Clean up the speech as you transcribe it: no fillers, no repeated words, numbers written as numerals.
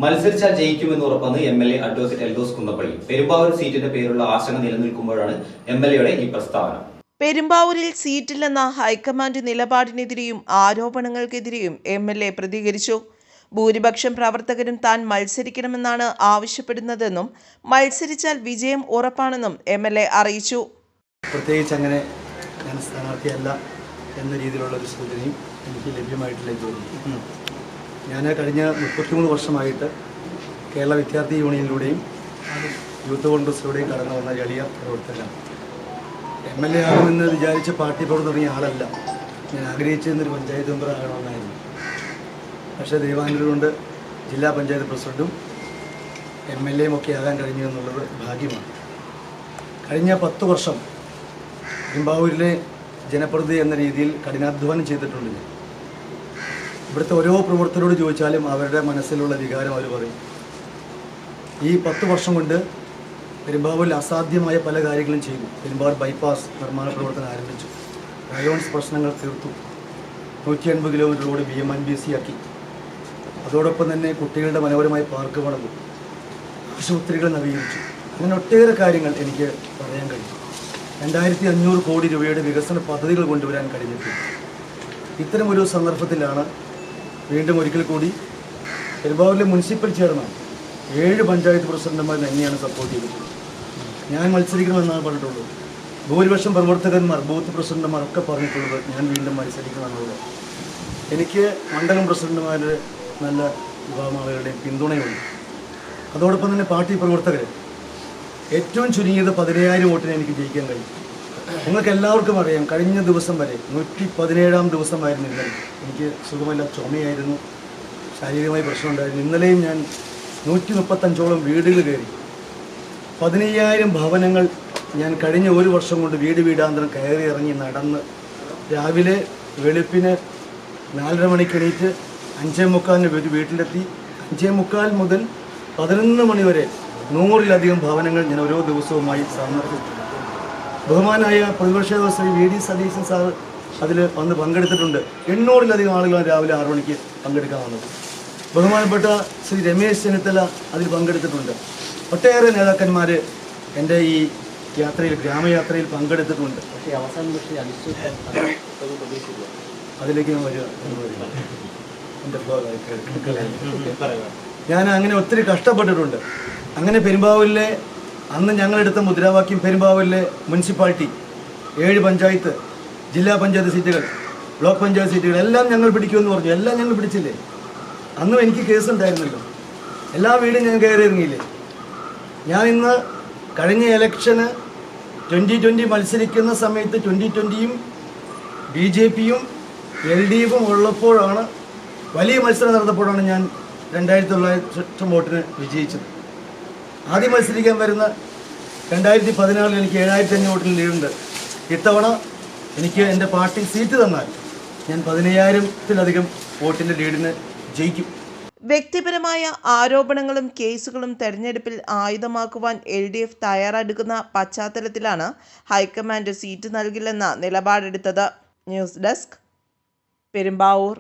മത്സരിച്ചാൽ ജയിക്കുമെന്ന് ഉറപ്പെന്ന് MLA. Advocate Eldhose Kunnappilly. Perumbavoor സീറ്റിന്റെ പേരുള്ള ആശങ്ക നിലനിൽക്കുമ്പോഴാണ് എം.എൽ.എയുടെ ഈ പ്രസ്താവന. പെരുമ്പാവൂരിൽ സീറ്റില്ലെന്ന ഹൈക്കമാൻഡ് നിലപാടിനെതിരെയും ആരോപണങ്ങൾക്കെതിരെയും എം.എൽ.എ. പ്രതികരിച്ചു. ഭൂരിപക്ഷം പ്രവർത്തകരും താൻ മത്സരിക്കണമെന്നാണ് ആവശ്യപ്പെടുന്നതെന്നും മത്സരിച്ചാൽ വിജയം ഉറപ്പാണെന്നും എം.എൽ.എ. അറിയിച്ചു. പ്രത്യേകിച്ച് അങ്ങനെ ഞാൻ സ്ഥാനാർത്ഥിയല്ല എന്ന രീതിയിലുള്ള ഒരു സൂചനയും എനിക്ക് ലഭ്യമായിട്ടില്ല. ഞാൻ കഴിഞ്ഞ 33 വർഷമായിട്ട് കേരള വിദ്യാർത്ഥി യൂണിയനിലൂടെയും യൂത്ത് കോൺഗ്രസിലൂടെയും കടന്നു വന്ന എളിയ പ്രവർത്തകനാണ്. എം.എൽ.എ. ആകുമെന്ന് വിചാരിച്ച് പാർട്ടി പ്രവർത്തനം തുടങ്ങിയ ആളല്ല. ഞാൻ ആഗ്രഹിച്ചിരുന്നൊരു പഞ്ചായത്ത് മെമ്പർ ആകണമെന്നായിരുന്നു. പക്ഷേ ദൈവാനുഗ്രഹം കൊണ്ട് ജില്ലാ പഞ്ചായത്ത് പ്രസിഡന്റും എം.എൽ.എയും ഒക്കെ ആകാൻ കഴിഞ്ഞു എന്നുള്ളത് ഭാഗ്യമാണ്. കഴിഞ്ഞ 10 വർഷം പെരുമ്പാവൂരിലെ ജനപ്രതിനിധി എന്ന രീതിയിൽ കഠിനാധ്വാനം ചെയ്തിട്ടുണ്ട്. ഇവിടുത്തെ ഓരോ പ്രവർത്തകരോട് ചോദിച്ചാലും അവരുടെ മനസ്സിലുള്ള വികാരം അവർ പറയും. ഈ 10 വർഷം കൊണ്ട് പെരുമ്പാവൂരിൽ അസാധ്യമായ പല കാര്യങ്ങളും ചെയ്തു. പെരുമ്പാവൂർ ബൈപ്പാസ് നിർമ്മാണ പ്രവർത്തനം ആരംഭിച്ചു. റയോൺസ് പ്രശ്നങ്ങൾ തീർത്തു. 180 കിലോമീറ്റർ റോഡ് BMNBC ആക്കി. അതോടൊപ്പം തന്നെ കുട്ടികളുടെ മനോഹരമായ പാർക്ക് പണിതു. ആശുപത്രികൾ നവീകരിച്ചു. അങ്ങനെ ഒട്ടേറെ കാര്യങ്ങൾ എനിക്ക് പറയാൻ കഴിയും. 2500 കോടി രൂപയുടെ വികസന പദ്ധതികൾ കൊണ്ടുവരാൻ കഴിഞ്ഞിട്ടുണ്ട്. ഇത്തരമൊരു സന്ദർഭത്തിലാണ് വീണ്ടും ഒരിക്കൽ കൂടി പെരുമ്പാവൂരിലെ മുനിസിപ്പൽ ചെയർമാൻ 7 പഞ്ചായത്ത് പ്രസിഡന്റുമാർ തന്നെയാണ് സപ്പോർട്ട് ചെയ്തിട്ടുള്ളത്. ഞാൻ മത്സരിക്കണമെന്നാണ് പറഞ്ഞിട്ടുള്ളത്. ഭൂരിപക്ഷം പ്രവർത്തകന്മാർ, ബൂത്ത് പ്രസിഡന്റുമാർ ഒക്കെ പറഞ്ഞിട്ടുള്ളത് ഞാൻ വീണ്ടും മത്സരിക്കണമെന്നുള്ളത്. എനിക്ക് മണ്ഡലം പ്രസിഡന്റുമാരുടെ നല്ല വിഭാഗം ആളുകളുടെയും പിന്തുണയുണ്ട്. അതോടൊപ്പം തന്നെ പാർട്ടി പ്രവർത്തകർ ഏറ്റവും ചുരുങ്ങിയത് 10000 വോട്ടിന് എനിക്ക് ജയിക്കാൻ കഴിയും. നിങ്ങൾക്ക് എല്ലാവർക്കും അറിയാം, കഴിഞ്ഞ ദിവസം വരെ 117ാം ദിവസമായിരുന്നു ഇന്നലെ. എനിക്ക് സുഖമല്ല, ചുമയായിരുന്നു, ശാരീരികമായ പ്രശ്നമുണ്ടായിരുന്നു. ഇന്നലെയും ഞാൻ 135ഓളം വീടുകൾ കയറി. 15000 ഭവനങ്ങൾ ഞാൻ കഴിഞ്ഞ ഒരു വർഷം കൊണ്ട് വീടാന്തരം കയറി ഇറങ്ങി നടന്ന് രാവിലെ വെളുപ്പിന് 4:30 മണിക്ക് എണീറ്റ് 5:45 വീട്ടിലെത്തി. 5:45 മുതൽ 11 മണി വരെ 100-ലധികം ഭവനങ്ങൾ ഞാൻ ഓരോ ദിവസവുമായി സന്ദർശിച്ചു. ബഹുമാനായ പ്രതിപക്ഷ ശ്രീ VD സതീശൻ സാർ അതിൽ വന്ന് പങ്കെടുത്തിട്ടുണ്ട്. 800-ലധികം ആളുകളാണ് രാവിലെ 6 മണിക്ക് പങ്കെടുക്കാൻ വന്നത്. ബഹുമാനപ്പെട്ട ശ്രീ രമേശ് ചെന്നിത്തല അതിൽ പങ്കെടുത്തിട്ടുണ്ട്. ഒട്ടേറെ നേതാക്കന്മാർ എൻ്റെ ഈ യാത്രയിൽ, ഗ്രാമയാത്രയിൽ പങ്കെടുത്തിട്ടുണ്ട്. പക്ഷേ അവസാനം അതിലേക്ക് ഞാൻ വരിക. ഞാൻ അങ്ങനെ ഒത്തിരി കഷ്ടപ്പെട്ടിട്ടുണ്ട്. അങ്ങനെ പെരുമ്പാവൂരിലെ അന്ന് ഞങ്ങളെടുത്ത മുദ്രാവാക്യം, പെരുമ്പാവൂരിലെ മുനിസിപ്പാലിറ്റി 7 പഞ്ചായത്ത്, ജില്ലാ പഞ്ചായത്ത് സീറ്റുകൾ, ബ്ലോക്ക് പഞ്ചായത്ത് സീറ്റുകൾ എല്ലാം ഞങ്ങൾ പിടിക്കുമെന്ന് പറഞ്ഞു. എല്ലാം ഞങ്ങൾ പിടിച്ചില്ലേ? അന്നും എനിക്ക് കേസുണ്ടായിരുന്നല്ലോ. എല്ലാ വീടും ഞാൻ കയറി ഇറങ്ങിയില്ലേ? ഞാൻ ഇന്ന് കഴിഞ്ഞ ഇലക്ഷന് 2020 മത്സരിക്കുന്ന സമയത്ത് 2020യും BJPയും LDFും ഉള്ളപ്പോഴാണ്, വലിയ മത്സരം നടന്നപ്പോഴാണ് ഞാൻ 2900 വോട്ടിന് വിജയിച്ചത്. ആദ്യം മത്സരിക്കാൻ വരുന്ന 2014 എനിക്ക് 7500 വോട്ടിന് ലീഡുണ്ട്. ഇത്തവണ എനിക്ക് എൻ്റെ പാർട്ടി സീറ്റ് തന്നാൽ ഞാൻ 15000-ത്തിലധികം വോട്ടിൻ്റെ ലീഡിന് ജയിക്കും. വ്യക്തിപരമായ ആരോപണങ്ങളും കേസുകളും തെരഞ്ഞെടുപ്പിൽ ആയുധമാക്കുവാൻ LDF തയ്യാറെടുക്കുന്ന പശ്ചാത്തലത്തിലാണ് ഹൈക്കമാൻഡ് സീറ്റ് നൽകില്ലെന്ന നിലപാടെടുത്തത്. News desk, Perumbavoor.